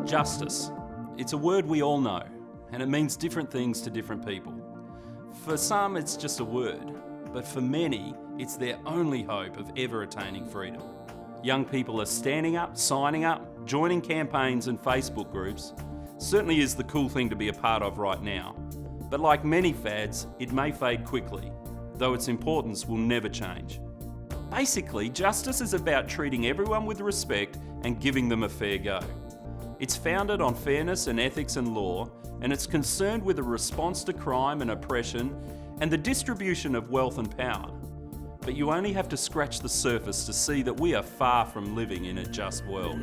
Justice. It's a word we all know, and it means different things to different people. For some, it's just a word, but for many, it's their only hope of ever attaining freedom. Young people are standing up, signing up, joining campaigns and Facebook groups. Certainly is the cool thing to be a part of right now. But like many fads, it may fade quickly, though its importance will never change. Basically, justice is about treating everyone with respect and giving them a fair go. It's founded on fairness and ethics and law, and it's concerned with a response to crime and oppression and the distribution of wealth and power. But you only have to scratch the surface to see that we are far from living in a just world.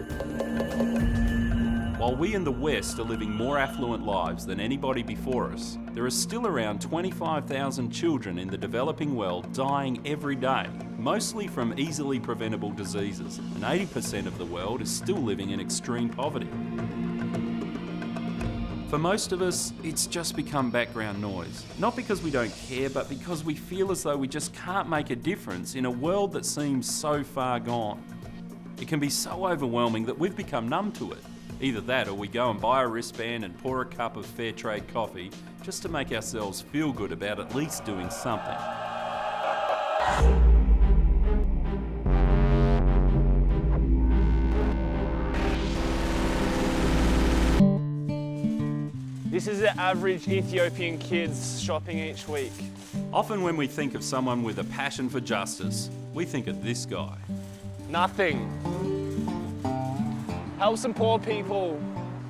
While we in the West are living more affluent lives than anybody before us, there are still around 25,000 children in the developing world dying every day, mostly from easily preventable diseases, and 80% of the world is still living in extreme poverty. For most of us, it's just become background noise. Not because we don't care, but because we feel as though we just can't make a difference in a world that seems so far gone. It can be so overwhelming that we've become numb to it. Either that or we go and buy a wristband and pour a cup of fair trade coffee just to make ourselves feel good about at least doing something. This is the average Ethiopian kid's shopping each week. Often when we think of someone with a passion for justice, we think of this guy. Nothing. Help some poor people.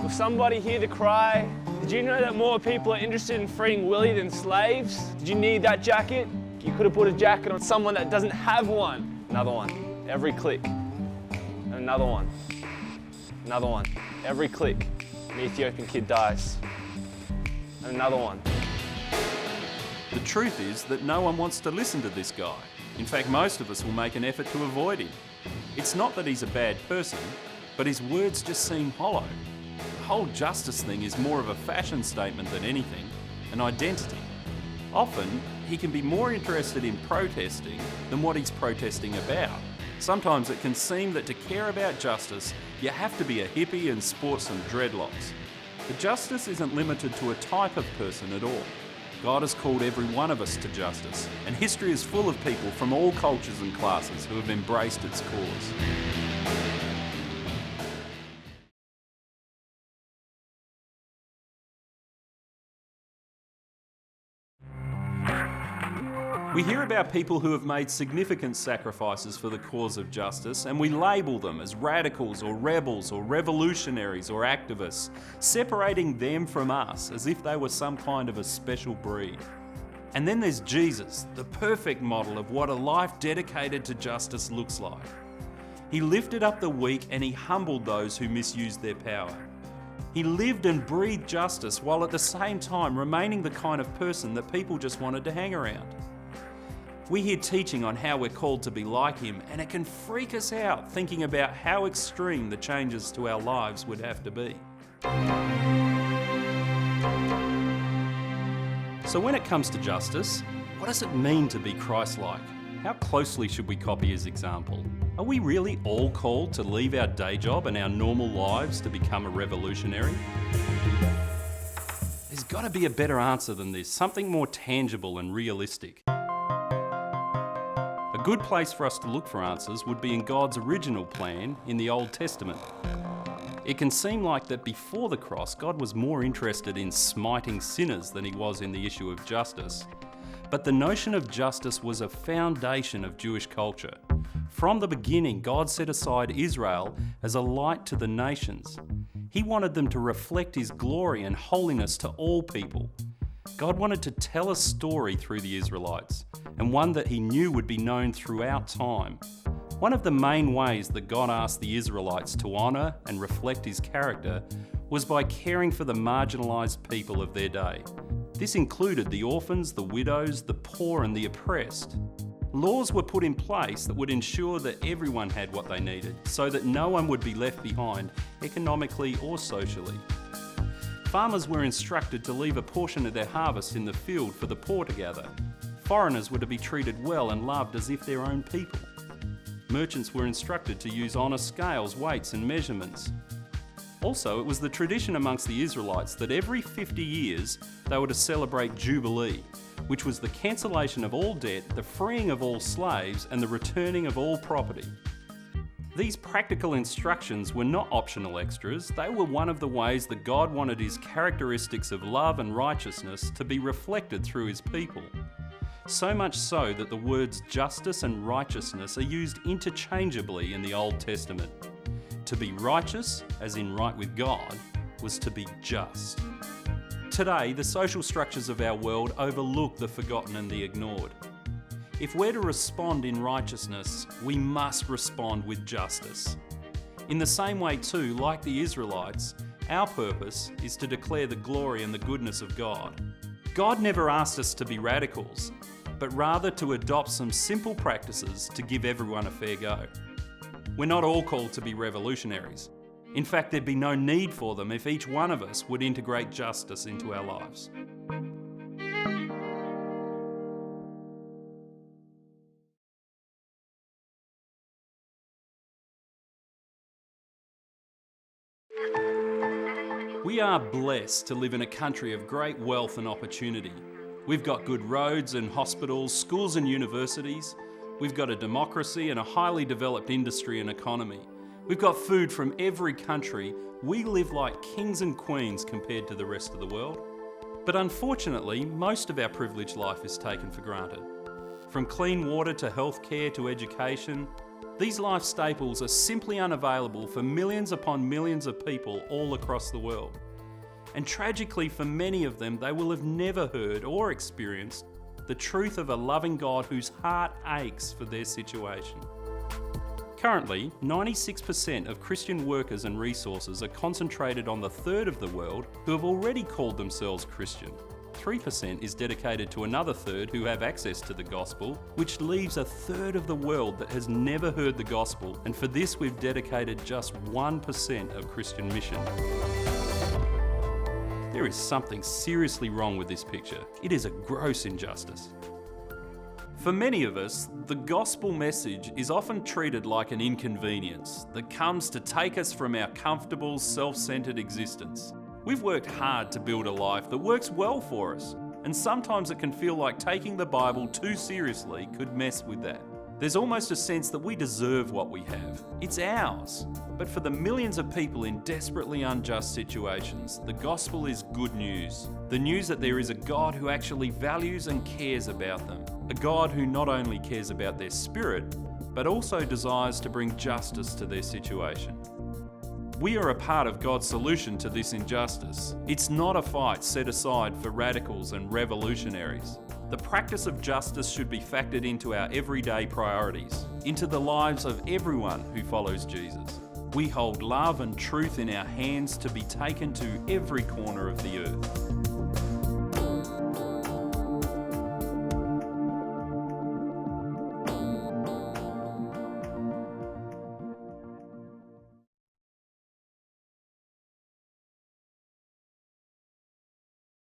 Was somebody here to cry? Did you know that more people are interested in freeing Willie than slaves? Did you need that jacket? You could have put a jacket on someone that doesn't have one. Another one. Every click. And another one. Another one. Every click. An Ethiopian kid dies. And another one. The truth is that no one wants to listen to this guy. In fact, most of us will make an effort to avoid him. It's not that he's a bad person, but his words just seem hollow. The whole justice thing is more of a fashion statement than anything, an identity. Often, he can be more interested in protesting than what he's protesting about. Sometimes it can seem that to care about justice, you have to be a hippie and sport some dreadlocks. But justice isn't limited to a type of person at all. God has called every one of us to justice, and history is full of people from all cultures and classes who have embraced its cause. We hear about people who have made significant sacrifices for the cause of justice, and we label them as radicals or rebels or revolutionaries or activists, separating them from us as if they were some kind of a special breed. And then there's Jesus, the perfect model of what a life dedicated to justice looks like. He lifted up the weak and he humbled those who misused their power. He lived and breathed justice while at the same time remaining the kind of person that people just wanted to hang around. We hear teaching on how we're called to be like him, and it can freak us out thinking about how extreme the changes to our lives would have to be. So when it comes to justice, what does it mean to be Christ-like? How closely should we copy his example? Are we really all called to leave our day job and our normal lives to become a revolutionary? There's got to be a better answer than this, something more tangible and realistic. A good place for us to look for answers would be in God's original plan in the Old Testament. It can seem like that before the cross, God was more interested in smiting sinners than he was in the issue of justice. But the notion of justice was a foundation of Jewish culture. From the beginning, God set aside Israel as a light to the nations. He wanted them to reflect his glory and holiness to all people. God wanted to tell a story through the Israelites, and one that he knew would be known throughout time. One of the main ways that God asked the Israelites to honour and reflect his character was by caring for the marginalised people of their day. This included the orphans, the widows, the poor and the oppressed. Laws were put in place that would ensure that everyone had what they needed, so that no one would be left behind economically or socially. Farmers were instructed to leave a portion of their harvest in the field for the poor to gather. Foreigners were to be treated well and loved as if their own people. Merchants were instructed to use honest scales, weights and measurements. Also, it was the tradition amongst the Israelites that every 50 years they were to celebrate Jubilee, which was the cancellation of all debt, the freeing of all slaves, and the returning of all property. These practical instructions were not optional extras, they were one of the ways that God wanted His characteristics of love and righteousness to be reflected through His people. So much so that the words justice and righteousness are used interchangeably in the Old Testament. To be righteous, as in right with God, was to be just. Today, the social structures of our world overlook the forgotten and the ignored. If we're to respond in righteousness, we must respond with justice. In the same way too, like the Israelites, our purpose is to declare the glory and the goodness of God. God never asked us to be radicals, but rather to adopt some simple practices to give everyone a fair go. We're not all called to be revolutionaries. In fact, there'd be no need for them if each one of us would integrate justice into our lives. We are blessed to live in a country of great wealth and opportunity. We've got good roads and hospitals, schools and universities. We've got a democracy and a highly developed industry and economy. We've got food from every country. We live like kings and queens compared to the rest of the world. But unfortunately, most of our privileged life is taken for granted. From clean water to healthcare to education, these life staples are simply unavailable for millions upon millions of people all across the world. And tragically for many of them, they will have never heard or experienced the truth of a loving God whose heart aches for their situation. Currently, 96% of Christian workers and resources are concentrated on the third of the world who have already called themselves Christian. 3% is dedicated to another third who have access to the gospel, which leaves a third of the world that has never heard the gospel, and for this we've dedicated just 1% of Christian mission. There is something seriously wrong with this picture. It is a gross injustice. For many of us, the gospel message is often treated like an inconvenience that comes to take us from our comfortable, self-centered existence. We've worked hard to build a life that works well for us, and sometimes it can feel like taking the Bible too seriously could mess with that. There's almost a sense that we deserve what we have. It's ours. But for the millions of people in desperately unjust situations, the gospel is good news. The news that there is a God who actually values and cares about them. A God who not only cares about their spirit, but also desires to bring justice to their situation. We are a part of God's solution to this injustice. It's not a fight set aside for radicals and revolutionaries. The practice of justice should be factored into our everyday priorities, into the lives of everyone who follows Jesus. We hold love and truth in our hands to be taken to every corner of the earth.